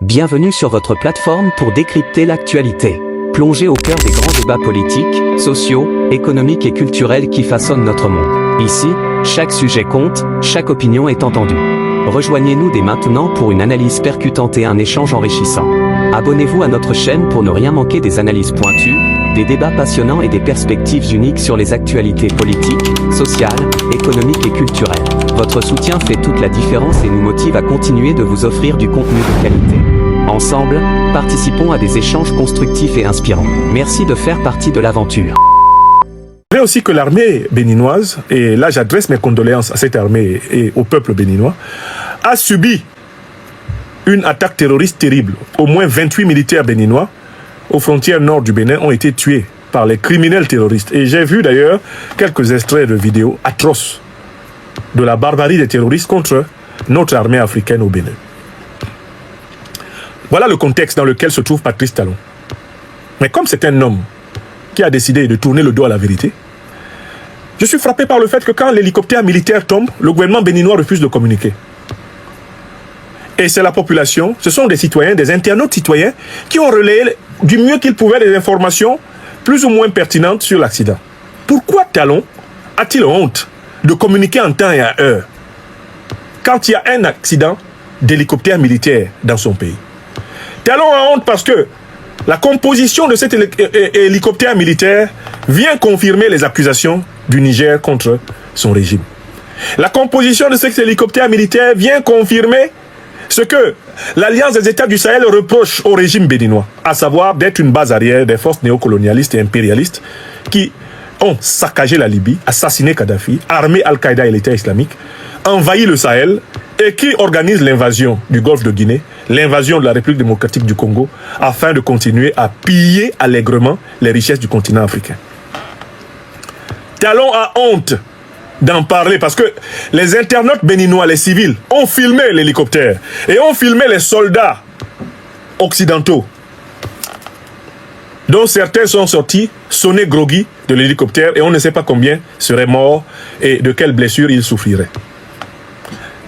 Bienvenue sur votre plateforme pour décrypter l'actualité. Plongez au cœur des grands débats politiques, sociaux, économiques et culturels qui façonnent notre monde. Ici, chaque sujet compte, chaque opinion est entendue. Rejoignez-nous dès maintenant pour une analyse percutante et un échange enrichissant. Abonnez-vous à notre chaîne pour ne rien manquer des analyses pointues, des débats passionnants et des perspectives uniques sur les actualités politiques, sociales, économiques et culturelles. Votre soutien fait toute la différence et nous motive à continuer de vous offrir du contenu de qualité. Ensemble, participons à des échanges constructifs et inspirants. Merci de faire partie de l'aventure. Je dirais aussi que l'armée béninoise, et là j'adresse mes condoléances à cette armée et au peuple béninois, a subi une attaque terroriste terrible. Au moins 28 militaires béninois aux frontières nord du Bénin ont été tués par les criminels terroristes. Et j'ai vu d'ailleurs quelques extraits de vidéos atroces de la barbarie des terroristes contre notre armée africaine au Bénin. Voilà le contexte dans lequel se trouve Patrice Talon. Mais comme c'est un homme qui a décidé de tourner le dos à la vérité, je suis frappé par le fait que quand l'hélicoptère militaire tombe, le gouvernement béninois refuse de communiquer. Et c'est la population, ce sont des citoyens, des internautes citoyens qui ont relayé du mieux qu'ils pouvaient des informations plus ou moins pertinentes sur l'accident. Pourquoi Talon a-t-il honte de communiquer en temps et en heure quand il y a un accident d'hélicoptère militaire dans son pays? Talon a honte parce que la composition de cet hélicoptère militaire vient confirmer les accusations du Niger contre son régime. La composition de cet hélicoptère militaire vient confirmer ce que l'Alliance des États du Sahel reproche au régime béninois, à savoir d'être une base arrière des forces néocolonialistes et impérialistes qui ont saccagé la Libye, assassiné Kadhafi, armé Al-Qaïda et l'État islamique, envahi le Sahel et qui organisent l'invasion du golfe de Guinée, l'invasion de la République démocratique du Congo, afin de continuer à piller allègrement les richesses du continent africain. Talon a honte d'en parler parce que les internautes béninois, les civils, ont filmé l'hélicoptère et ont filmé les soldats occidentaux, dont certains sont sortis sonnés groggy de l'hélicoptère et on ne sait pas combien seraient morts et de quelles blessures ils souffriraient.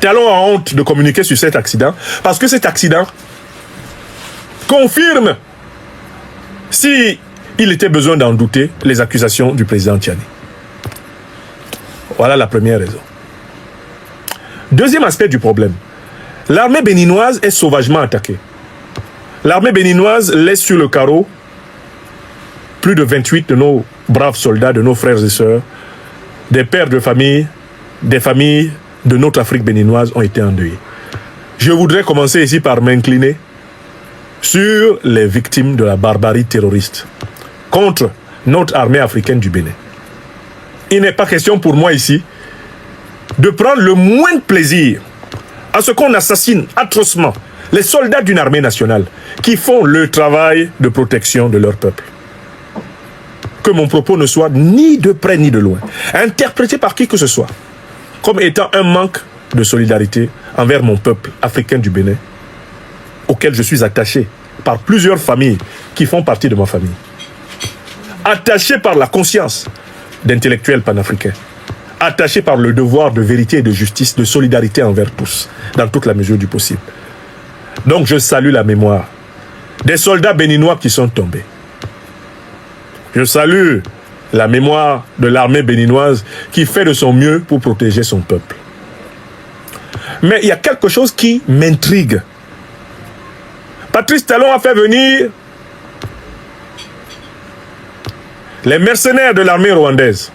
Talon a honte de communiquer sur cet accident parce que cet accident confirme, si il était besoin d'en douter, les accusations du président Tiani. Voilà la première raison. Deuxième aspect du problème. L'armée béninoise est sauvagement attaquée. L'armée béninoise laisse sur le carreau plus de 28 de nos braves soldats, de nos frères et sœurs, des pères de famille, des familles de notre Afrique béninoise ont été endeuillées. Je voudrais commencer ici par m'incliner sur les victimes de la barbarie terroriste contre notre armée africaine du Bénin. Il n'est pas question pour moi ici de prendre le moins de plaisir à ce qu'on assassine atrocement les soldats d'une armée nationale qui font le travail de protection de leur peuple. Que mon propos ne soit ni de près ni de loin interprété par qui que ce soit comme étant un manque de solidarité envers mon peuple africain du Bénin, auquel je suis attaché par plusieurs familles qui font partie de ma famille. Attaché par la conscience d'intellectuels panafricains, attachés par le devoir de vérité et de justice, de solidarité envers tous, dans toute la mesure du possible. Donc je salue la mémoire des soldats béninois qui sont tombés. Je salue la mémoire de l'armée béninoise qui fait de son mieux pour protéger son peuple. Mais il y a quelque chose qui m'intrigue. Patrice Talon a fait venir les mercenaires de l'armée rwandaise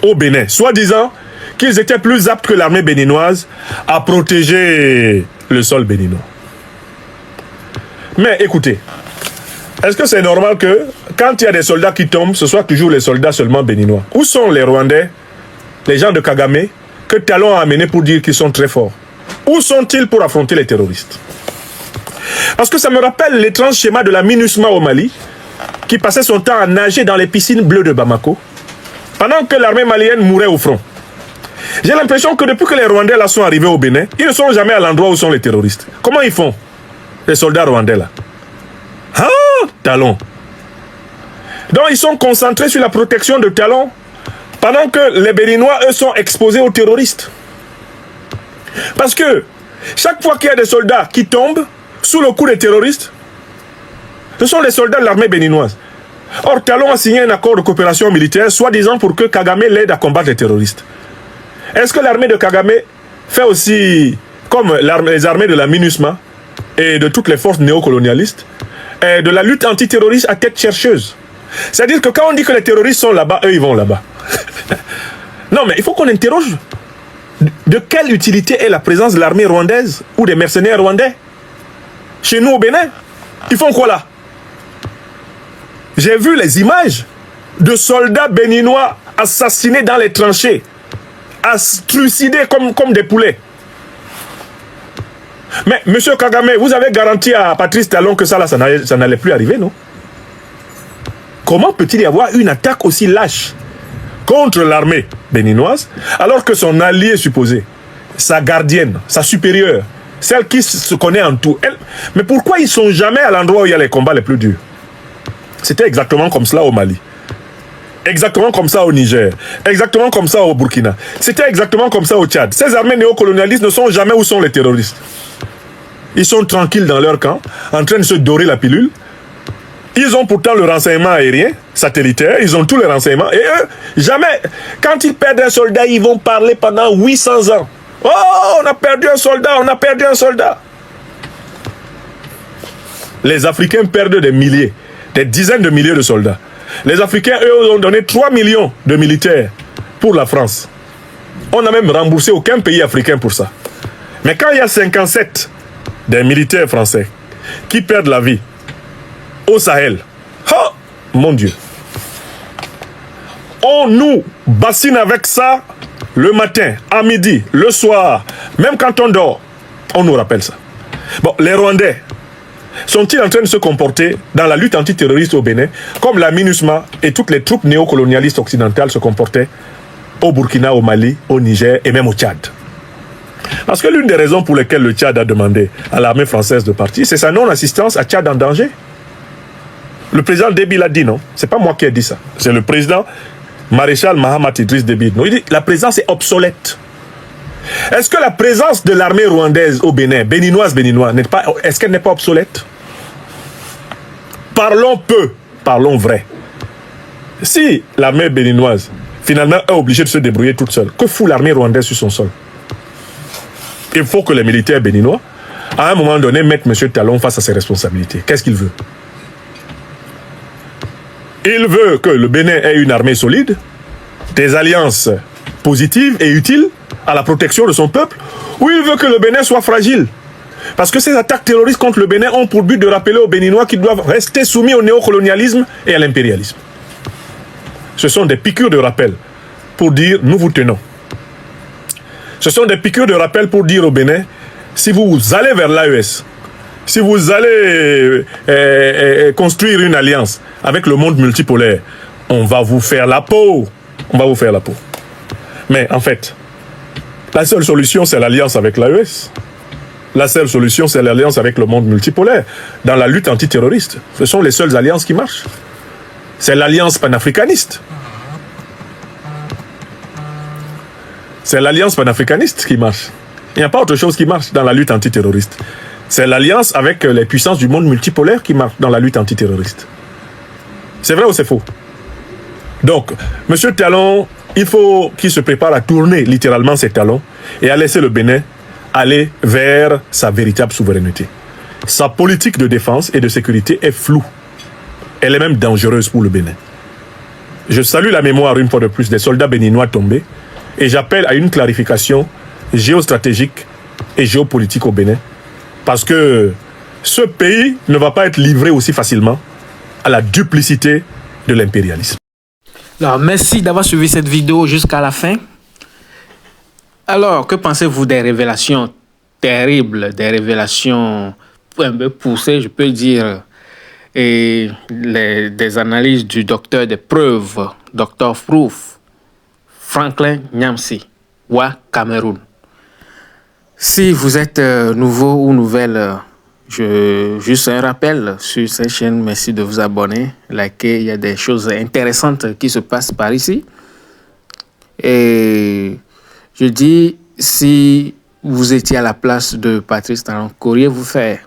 au Bénin, soi-disant qu'ils étaient plus aptes que l'armée béninoise à protéger le sol béninois. Mais écoutez, est-ce que c'est normal que quand il y a des soldats qui tombent, ce soit toujours les soldats seulement béninois? Où sont les Rwandais, les gens de Kagame, que Talon a amenés pour dire qu'ils sont très forts? Où sont-ils pour affronter les terroristes? Parce que ça me rappelle l'étrange schéma de la MINUSMA au Mali, qui passait son temps à nager dans les piscines bleues de Bamako, pendant que l'armée malienne mourait au front. J'ai l'impression que depuis que les Rwandais là sont arrivés au Bénin, ils ne sont jamais à l'endroit où sont les terroristes. Comment ils font, les soldats rwandais là? Ah, Talon. Donc ils sont concentrés sur la protection de Talon, pendant que les Béninois, eux, sont exposés aux terroristes. Parce que Chaque fois qu'il y a des soldats qui tombent sous le coup des terroristes, ce sont les soldats de l'armée béninoise. Or, Talon a signé un accord de coopération militaire, soi-disant pour que Kagame l'aide à combattre les terroristes. Est-ce que l'armée de Kagame fait aussi, comme les armées de la MINUSMA et de toutes les forces néocolonialistes, de la lutte antiterroriste à tête chercheuse? C'est-à-dire que quand on dit que les terroristes sont là-bas, eux, ils vont là-bas. Non, mais il faut qu'on interroge. De quelle utilité est la présence de l'armée rwandaise ou des mercenaires rwandais chez nous au Bénin? Ils font quoi là? J'ai vu les images de soldats béninois assassinés dans les tranchées, trucidés comme des poulets. Mais M. Kagame, vous avez garanti à Patrice Talon que ça n'allait plus arriver, non? Comment peut-il y avoir une attaque aussi lâche contre l'armée béninoise, alors que son allié supposé, sa gardienne, sa supérieure, celle qui se connaît en tout, mais pourquoi ils ne sont jamais à l'endroit où il y a les combats les plus durs? C'était exactement comme cela au Mali, exactement comme ça au Niger, exactement comme ça au Burkina, c'était exactement comme ça au Tchad. Ces armées néocolonialistes ne sont jamais où sont les terroristes. Ils sont tranquilles dans leur camp, en train de se dorer la pilule. Ils ont pourtant le renseignement aérien, satellitaire, ils ont tous les renseignements. Et eux, jamais, quand ils perdent un soldat, ils vont parler pendant 800 ans. Oh, on a perdu un soldat, on a perdu un soldat. Les Africains perdent des milliers, des dizaines de milliers de soldats. Les Africains, eux, ont donné 3 millions de militaires pour la France. On n'a même remboursé aucun pays africain pour ça. Mais quand il y a 57 des militaires français qui perdent la vie au Sahel, oh, mon Dieu, on nous bassine avec ça le matin, à midi, le soir, même quand on dort, on nous rappelle ça. Bon, les Rwandais sont-ils en train de se comporter dans la lutte antiterroriste au Bénin comme la MINUSMA et toutes les troupes néocolonialistes occidentales se comportaient au Burkina, au Mali, au Niger et même au Tchad? Parce que l'une des raisons pour lesquelles le Tchad a demandé à l'armée française de partir, c'est sa non-assistance à Tchad en danger. Le président Déby l'a dit, non? C'est pas moi qui ai dit ça. C'est le président maréchal Mahamat Idriss Déby. Non, il dit la présence est obsolète. Est-ce que la présence de l'armée rwandaise au Bénin, béninois, est-ce qu'elle n'est pas obsolète? Parlons peu, parlons vrai. Si l'armée béninoise, finalement, est obligée de se débrouiller toute seule, que fout l'armée rwandaise sur son sol? Il faut que les militaires béninois, à un moment donné, mettent M. Talon face à ses responsabilités. Qu'est-ce qu'il veut? Il veut que le Bénin ait une armée solide, des alliances positives et utiles à la protection de son peuple, ou il veut que le Bénin soit fragile? Parce que ces attaques terroristes contre le Bénin ont pour but de rappeler aux Béninois qu'ils doivent rester soumis au néocolonialisme et à l'impérialisme. Ce sont des piqûres de rappel pour dire « nous vous tenons ». Ce sont des piqûres de rappel pour dire au Bénin, si vous allez vers l'AES, si vous allez construire une alliance avec le monde multipolaire, on va vous faire la peau. On va vous faire la peau. Mais en fait, la seule solution, c'est l'alliance avec l'AES. La seule solution, c'est l'alliance avec le monde multipolaire. Dans la lutte antiterroriste, ce sont les seules alliances qui marchent. C'est l'alliance panafricaniste. C'est l'alliance panafricaniste qui marche. Il n'y a pas autre chose qui marche dans la lutte antiterroriste. C'est l'alliance avec les puissances du monde multipolaire qui marche dans la lutte antiterroriste. C'est vrai ou c'est faux? Donc, M. Talon, il faut qu'il se prépare à tourner littéralement ses talons et à laisser le Bénin aller vers sa véritable souveraineté. Sa politique de défense et de sécurité est floue. Elle est même dangereuse pour le Bénin. Je salue la mémoire, une fois de plus, des soldats béninois tombés et j'appelle à une clarification géostratégique et géopolitique au Bénin, parce que ce pays ne va pas être livré aussi facilement à la duplicité de l'impérialisme. Alors, merci d'avoir suivi cette vidéo jusqu'à la fin. Alors, que pensez-vous des révélations terribles, des révélations un peu poussées, je peux dire, et des analyses du docteur des preuves, Dr. Proof, Franklin Nyamsi, Wa Cameroun. Si vous êtes nouveau ou nouvelle, juste un rappel sur cette chaîne, merci de vous abonner, liker, il y a des choses intéressantes qui se passent par ici. Et je dis, si vous étiez à la place de Patrice Talon, qu'auriez-vous fait?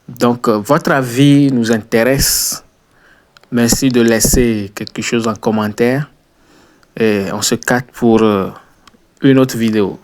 Donc, votre avis nous intéresse. Merci de laisser quelque chose en commentaire. Et on se capte pour une autre vidéo.